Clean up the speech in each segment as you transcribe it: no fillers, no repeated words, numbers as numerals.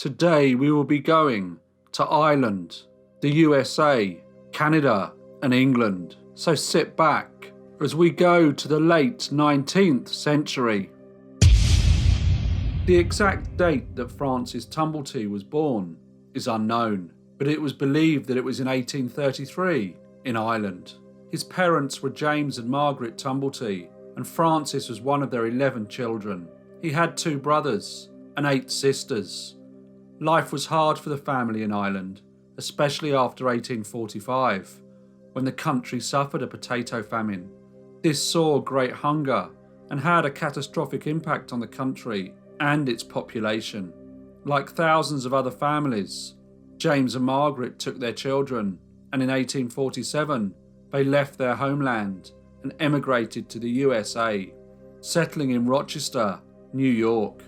Today we will be going to Ireland, the USA, Canada and England. So sit back as we go to the late 19th century. The exact date that Francis Tumblety was born is unknown, but it was believed that it was in 1833 in Ireland. His parents were James and Margaret Tumblety, and Francis was one of their 11 children. He had 2 brothers and 8 sisters. Life was hard for the family in Ireland, especially after 1845, when the country suffered a potato famine. This saw great hunger and had a catastrophic impact on the country and its population. Like thousands of other families, James and Margaret took their children, and in 1847 they left their homeland and emigrated to the USA, settling in Rochester, New York.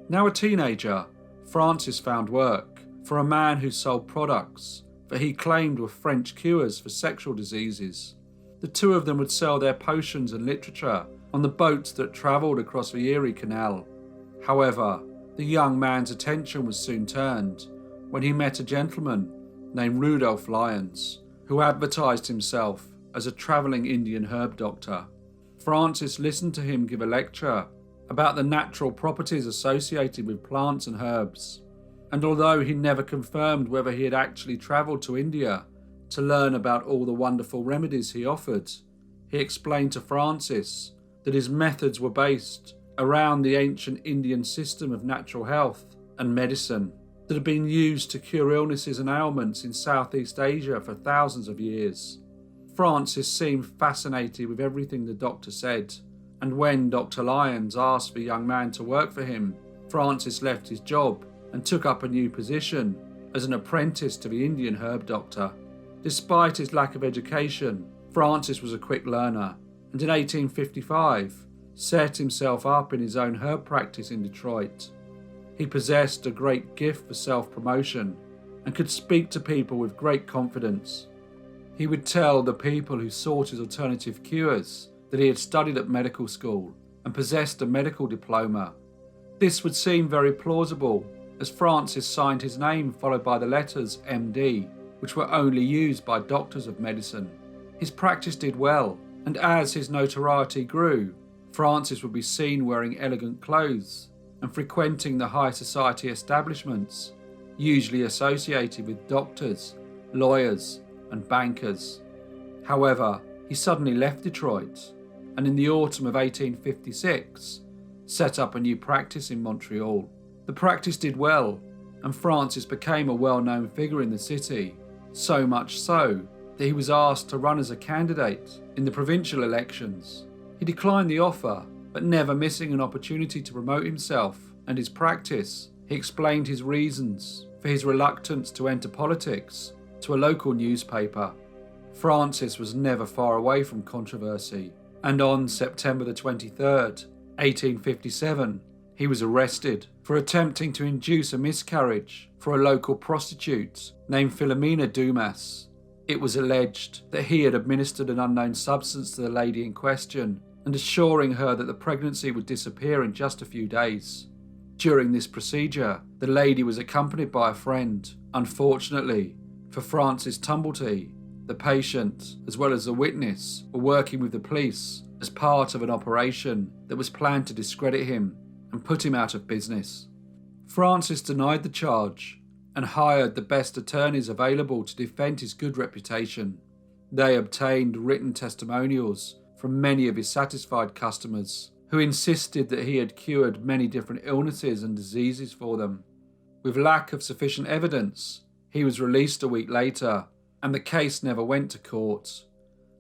Now a teenager, Francis found work for a man who sold products that he claimed were French cures for sexual diseases. The 2 of them would sell their potions and literature on the boats that travelled across the Erie Canal. However, the young man's attention was soon turned when he met a gentleman named Rudolph Lyons, who advertised himself as a travelling Indian herb doctor. Francis listened to him give a lecture about the natural properties associated with plants and herbs, and although he never confirmed whether he had actually travelled to India to learn about all the wonderful remedies he offered, he explained to Francis that his methods were based around the ancient Indian system of natural health and medicine that had been used to cure illnesses and ailments in Southeast Asia for thousands of years. Francis seemed fascinated with everything the doctor said, and when Dr. Lyons asked the young man to work for him, Francis left his job and took up a new position as an apprentice to the Indian herb doctor. Despite his lack of education, Francis was a quick learner, and in 1855 set himself up in his own herb practice in Detroit. He possessed a great gift for self-promotion and could speak to people with great confidence. He would tell the people who sought his alternative cures that he had studied at medical school and possessed a medical diploma. This would seem very plausible, as Francis signed his name followed by the letters MD, which were only used by doctors of medicine. His practice did well, and as his notoriety grew, Francis would be seen wearing elegant clothes and frequenting the high society establishments, usually associated with doctors, lawyers, and bankers. However, he suddenly left Detroit, and in the autumn of 1856, set up a new practice in Montreal. The practice did well, and Francis became a well-known figure in the city, so much so that he was asked to run as a candidate in the provincial elections. He declined the offer, but never missing an opportunity to promote himself and his practice, he explained his reasons for his reluctance to enter politics to a local newspaper. Francis was never far away from controversy, and on September the 23rd, 1857, he was arrested for attempting to induce a miscarriage for a local prostitute named Philomena Dumas. It was alleged that he had administered an unknown substance to the lady in question and assuring her that the pregnancy would disappear in just a few days. During this procedure, the lady was accompanied by a friend. Unfortunately, for Francis Tumblety, the patient, as well as the witness, were working with the police as part of an operation that was planned to discredit him and put him out of business. Francis denied the charge and hired the best attorneys available to defend his good reputation. They obtained written testimonials from many of his satisfied customers, who insisted that he had cured many different illnesses and diseases for them. With lack of sufficient evidence, he was released a week later, and the case never went to court.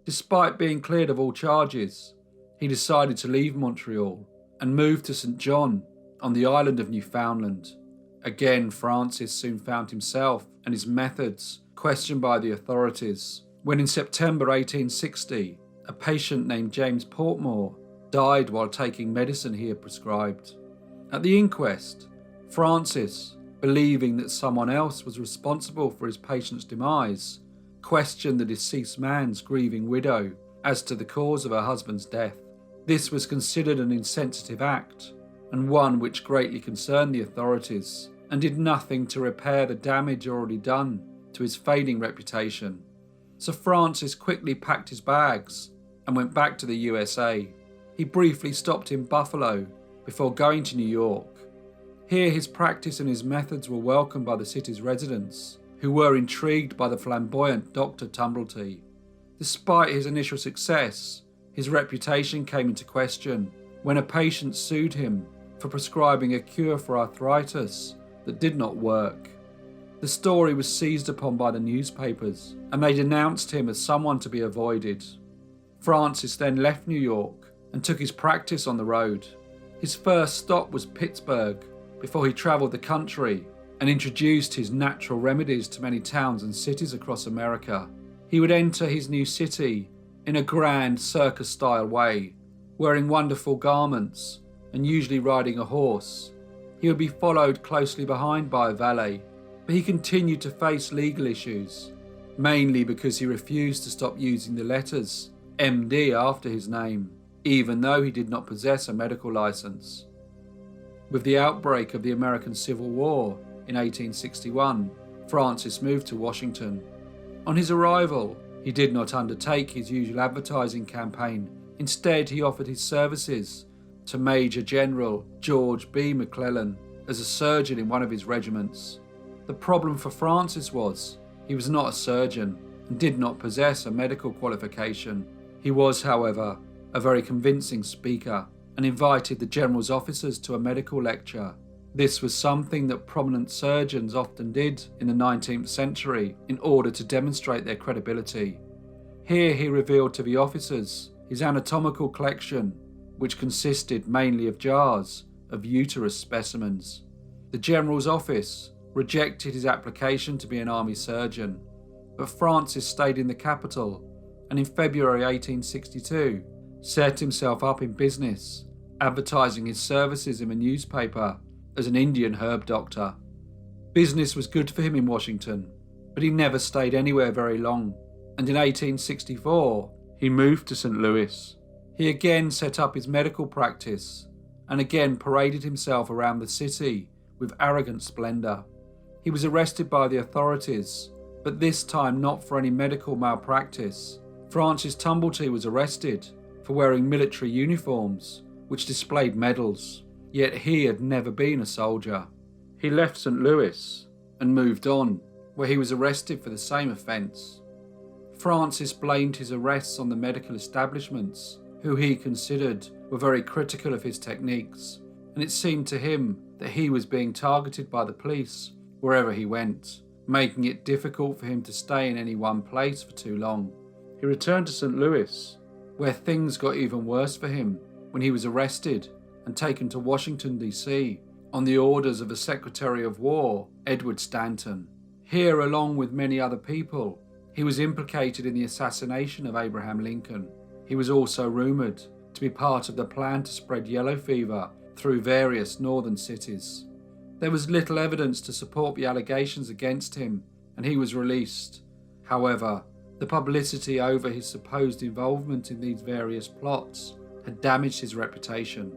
Despite being cleared of all charges, he decided to leave Montreal and moved to St. John on the island of Newfoundland. Again, Francis soon found himself and his methods questioned by the authorities, when in September 1860, a patient named James Portmore died while taking medicine he had prescribed. At the inquest, Francis, believing that someone else was responsible for his patient's demise, questioned the deceased man's grieving widow as to the cause of her husband's death. This was considered an insensitive act, and one which greatly concerned the authorities, and did nothing to repair the damage already done to his fading reputation. Sir Francis quickly packed his bags and went back to the USA. He briefly stopped in Buffalo before going to New York. Here his practice and his methods were welcomed by the city's residents, who were intrigued by the flamboyant Dr. Tumblety. Despite his initial success, his reputation came into question when a patient sued him for prescribing a cure for arthritis that did not work. The story was seized upon by the newspapers, and they denounced him as someone to be avoided. Francis then left New York and took his practice on the road. His first stop was Pittsburgh, before he travelled the country and introduced his natural remedies to many towns and cities across America. He would enter his new city in a grand circus-style way, wearing wonderful garments and usually riding a horse. He would be followed closely behind by a valet, but he continued to face legal issues, mainly because he refused to stop using the letters MD after his name, even though he did not possess a medical license. With the outbreak of the American Civil War in 1861, Francis moved to Washington. On his arrival, he did not undertake his usual advertising campaign. Instead, he offered his services to Major General George B. McClellan as a surgeon in one of his regiments. The problem for Francis was he was not a surgeon and did not possess a medical qualification. He was, however, a very convincing speaker and invited the general's officers to a medical lecture. This was something that prominent surgeons often did in the 19th century in order to demonstrate their credibility. Here he revealed to the officers his anatomical collection, which consisted mainly of jars of uterus specimens. The general's office rejected his application to be an army surgeon, but Francis stayed in the capital and in February 1862 set himself up in business, advertising his services in a newspaper as an Indian herb doctor. Business was good for him in Washington, but he never stayed anywhere very long, and in 1864 he moved to St. Louis. He again set up his medical practice and again paraded himself around the city with arrogant splendour. He was arrested by the authorities, but this time not for any medical malpractice. Francis Tumblety was arrested for wearing military uniforms which displayed medals, yet he had never been a soldier. He left St. Louis and moved on, where he was arrested for the same offence. Francis blamed his arrests on the medical establishments, who he considered were very critical of his techniques, and it seemed to him that he was being targeted by the police wherever he went, making it difficult for him to stay in any one place for too long. He returned to St. Louis, where things got even worse for him when he was arrested and taken to Washington, D.C. on the orders of the Secretary of War, Edward Stanton. Here, along with many other people, he was implicated in the assassination of Abraham Lincoln. He was also rumoured to be part of the plan to spread yellow fever through various northern cities. There was little evidence to support the allegations against him, and he was released. However, the publicity over his supposed involvement in these various plots had damaged his reputation.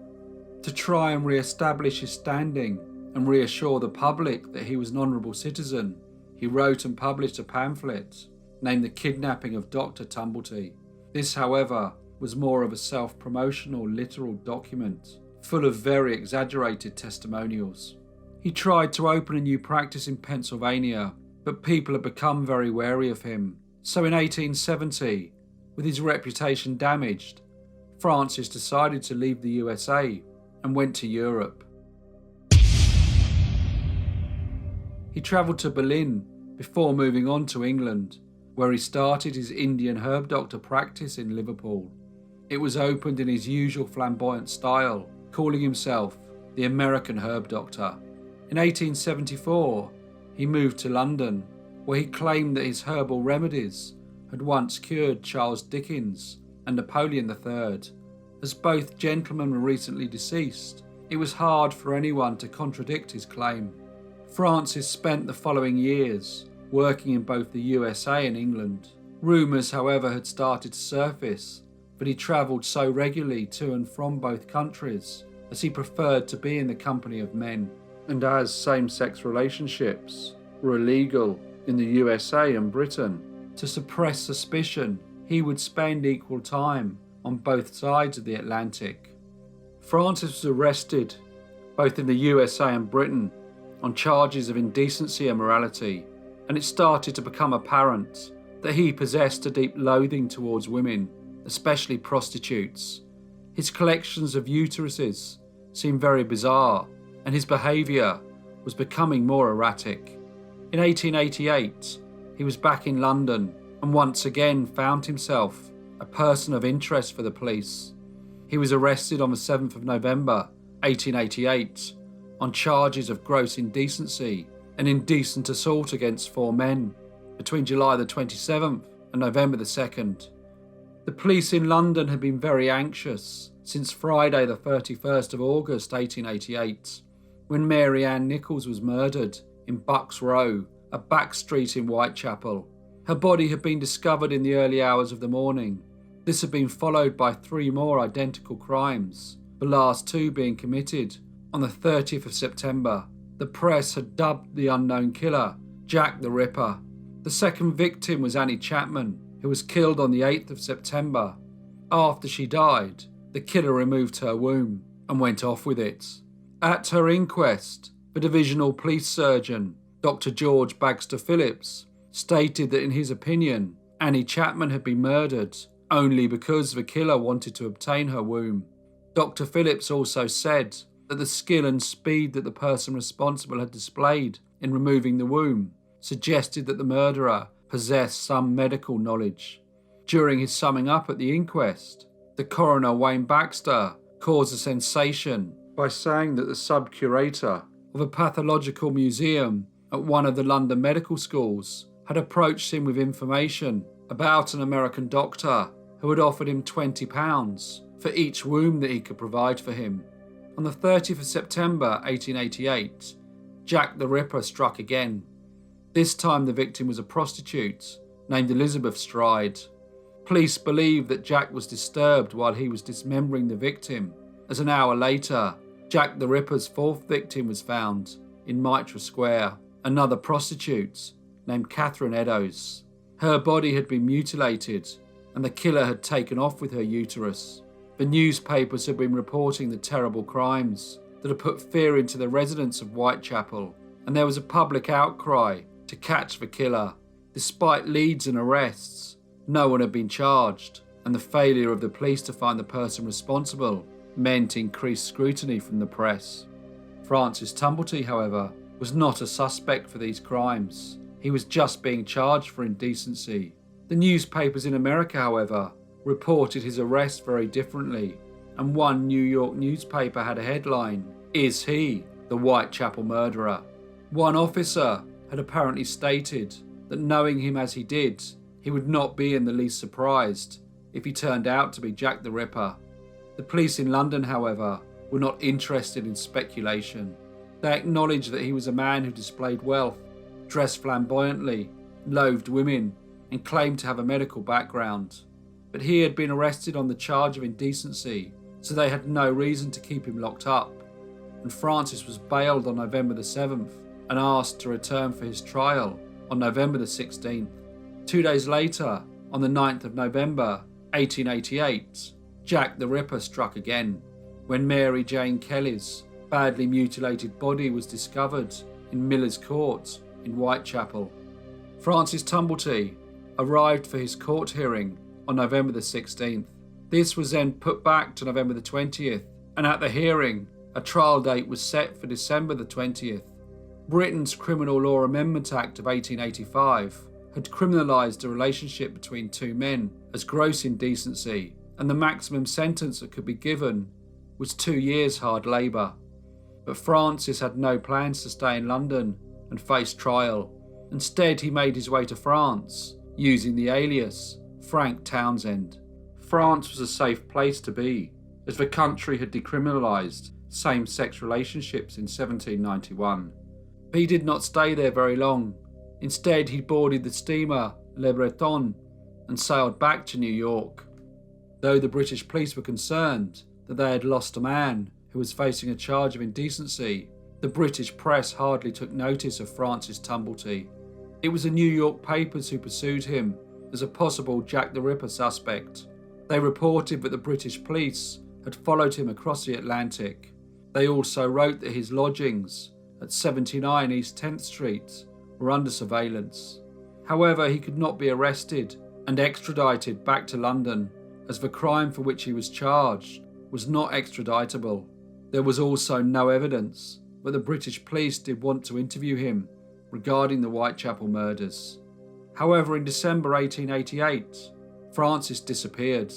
To try and re-establish his standing and reassure the public that he was an honourable citizen, he wrote and published a pamphlet named The Kidnapping of Dr. Tumblety. This, however, was more of a self-promotional literal document, full of very exaggerated testimonials. He tried to open a new practice in Pennsylvania, but people had become very wary of him. So in 1870, with his reputation damaged, Francis decided to leave the USA and went to Europe. He travelled to Berlin before moving on to England, where he started his Indian herb doctor practice in Liverpool. It was opened in his usual flamboyant style, calling himself the American Herb Doctor. In 1874, he moved to London, where he claimed that his herbal remedies had once cured Charles Dickens and Napoleon III. As both gentlemen were recently deceased, it was hard for anyone to contradict his claim. Francis spent the following years working in both the USA and England. Rumours, however, had started to surface that he travelled so regularly to and from both countries as he preferred to be in the company of men. And as same-sex relationships were illegal in the USA and Britain, to suppress suspicion, he would spend equal time on both sides of the Atlantic. Francis was arrested, both in the USA and Britain, on charges of indecency and immorality, and it started to become apparent that he possessed a deep loathing towards women, especially prostitutes. His collections of uteruses seemed very bizarre, and his behaviour was becoming more erratic. In 1888, he was back in London and once again found himself a person of interest for the police. He was arrested on the 7th of November, 1888, on charges of gross indecency and indecent assault against 4 men between July the 27th and November the 2nd. The police in London had been very anxious since Friday the 31st of August 1888, when Mary Ann Nichols was murdered in Bucks Row, a back street in Whitechapel. Her body had been discovered in the early hours of the morning. This had been followed by 3 more identical crimes, the last 2 being committed on the 30th of September. The press had dubbed the unknown killer Jack the Ripper. The second victim was Annie Chapman, who was killed on the 8th of September. After she died, the killer removed her womb and went off with it. At her inquest, the divisional police surgeon, Dr. George Bagster Phillips, stated that in his opinion, Annie Chapman had been murdered only because the killer wanted to obtain her womb. Dr. Phillips also said that the skill and speed that the person responsible had displayed in removing the womb suggested that the murderer possessed some medical knowledge. During his summing up at the inquest, the coroner Wayne Baxter caused a sensation by saying that the sub-curator of a pathological museum at one of the London medical schools had approached him with information about an American doctor who had offered him £20 for each womb that he could provide for him. On the 30th of September 1888, Jack the Ripper struck again. This time the victim was a prostitute named Elizabeth Stride. Police believe that Jack was disturbed while he was dismembering the victim, as an hour later, Jack the Ripper's 4th victim was found in Mitra Square, another prostitute named Catherine Eddowes. Her body had been mutilated and the killer had taken off with her uterus. The newspapers had been reporting the terrible crimes that had put fear into the residents of Whitechapel, and there was a public outcry to catch the killer. Despite leads and arrests, no one had been charged, and the failure of the police to find the person responsible meant increased scrutiny from the press. Francis Tumblety, however, was not a suspect for these crimes. He was just being charged for indecency. The newspapers in America, however, reported his arrest very differently, and one New York newspaper had a headline, "Is he the Whitechapel murderer?" One officer had apparently stated that knowing him as he did, he would not be in the least surprised if he turned out to be Jack the Ripper. The police in London, however, were not interested in speculation. They acknowledged that he was a man who displayed wealth, dressed flamboyantly, loathed women, and claimed to have a medical background. But he had been arrested on the charge of indecency, so they had no reason to keep him locked up, and Francis was bailed on November the 7th and asked to return for his trial on November the 16th. 2 days later, on the 9th of November 1888, Jack the Ripper struck again, when Mary Jane Kelly's badly mutilated body was discovered in Miller's Court in Whitechapel. Francis Tumblety arrived for his court hearing on November the 16th. This was then put back to November the 20th, and at the hearing, a trial date was set for December the 20th. Britain's Criminal Law Amendment Act of 1885 had criminalised a relationship between 2 men as gross indecency, and the maximum sentence that could be given was 2 years hard labour. But Francis had no plans to stay in London and face trial. Instead, he made his way to France, using the alias Frank Townsend. France was a safe place to be, as the country had decriminalised same-sex relationships in 1791. But he did not stay there very long. Instead, he boarded the steamer Le Breton and sailed back to New York. Though the British police were concerned that they had lost a man who was facing a charge of indecency, The British press hardly took notice of Francis Tumblety. It was the New York papers who pursued him as a possible Jack the Ripper suspect. They reported that the British police had followed him across the Atlantic. They also wrote that his lodgings at 79 East 10th Street were under surveillance. However, he could not be arrested and extradited back to London, as the crime for which he was charged was not extraditable. There was also no evidence that the British police did want to interview him regarding the Whitechapel murders. However, in December 1888, Francis disappeared,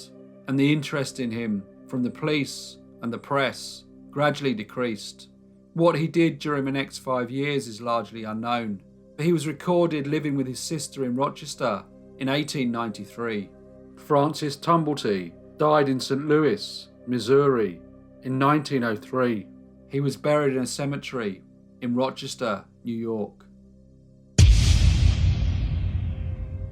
and the interest in him from the police and the press gradually decreased. What he did during the next 5 years is largely unknown, but he was recorded living with his sister in Rochester in 1893. Francis Tumblety died in St. Louis, Missouri in 1903. He was buried in a cemetery in Rochester, New York.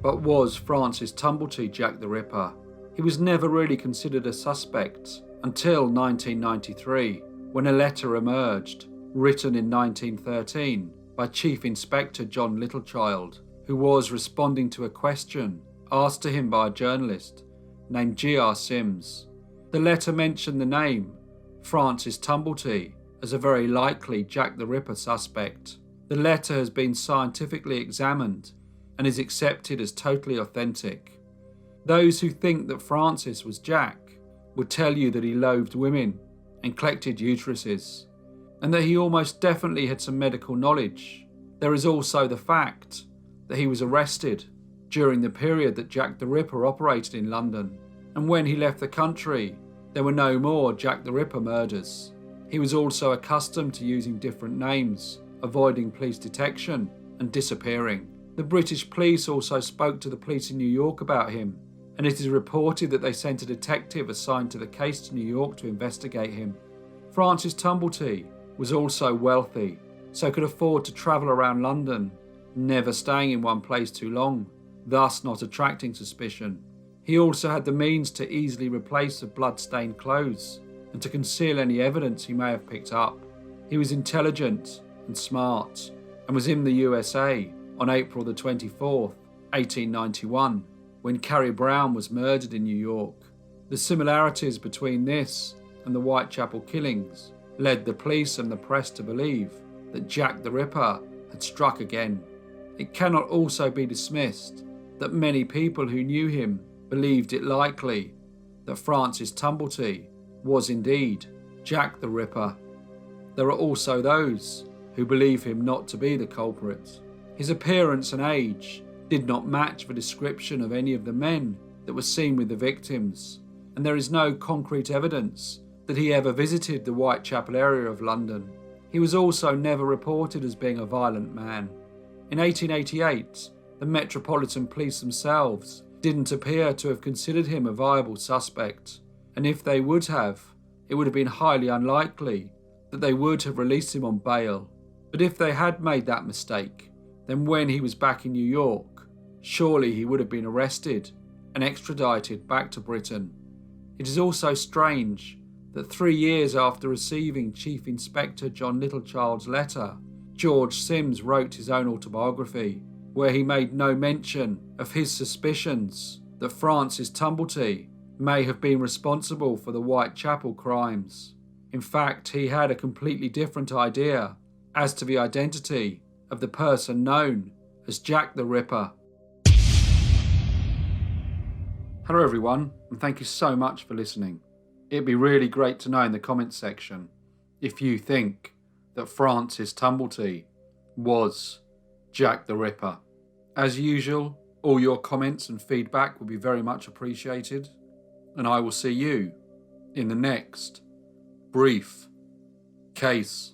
But was Francis Tumblety Jack the Ripper? He was never really considered a suspect until 1993, when a letter emerged, written in 1913 by Chief Inspector John Littlechild, who was responding to a question asked to him by a journalist named G.R. Sims. The letter mentioned the name Francis Tumblety as a very likely Jack the Ripper suspect. The letter has been scientifically examined and is accepted as totally authentic. Those who think that Francis was Jack would tell you that he loathed women and collected uteruses, and that he almost definitely had some medical knowledge. There is also the fact that he was arrested during the period that Jack the Ripper operated in London, and when he left the country, there were no more Jack the Ripper murders. He was also accustomed to using different names, avoiding police detection and disappearing. The British police also spoke to the police in New York about him, and it is reported that they sent a detective assigned to the case to New York to investigate him. Francis Tumblety was also wealthy, so could afford to travel around London, never staying in one place too long, thus not attracting suspicion. He also had the means to easily replace the blood-stained clothes and to conceal any evidence he may have picked up. He was intelligent and smart, and was in the USA on April the 24th, 1891, when Carrie Brown was murdered in New York. The similarities between this and the Whitechapel killings led the police and the press to believe that Jack the Ripper had struck again. It cannot also be dismissed that many people who knew him believed it likely that Francis Tumblety was indeed Jack the Ripper. There are also those who believe him not to be the culprit. His appearance and age did not match the description of any of the men that were seen with the victims, and there is no concrete evidence that he ever visited the Whitechapel area of London. He was also never reported as being a violent man. In 1888, the Metropolitan Police themselves didn't appear to have considered him a viable suspect, and if they would have, it would have been highly unlikely that they would have released him on bail. But if they had made that mistake, then when he was back in New York, surely he would have been arrested and extradited back to Britain. It is also strange that 3 years after receiving Chief Inspector John Littlechild's letter, George Sims wrote his own autobiography, where he made no mention of his suspicions that Francis Tumblety may have been responsible for the Whitechapel crimes. In fact, he had a completely different idea as to the identity of the person known as Jack the Ripper. Hello everyone, and thank you so much for listening. It'd be really great to know in the comments section if you think that Francis Tumblety was Jack the Ripper. As usual, all your comments and feedback will be very much appreciated, and I will see you in the next brief case.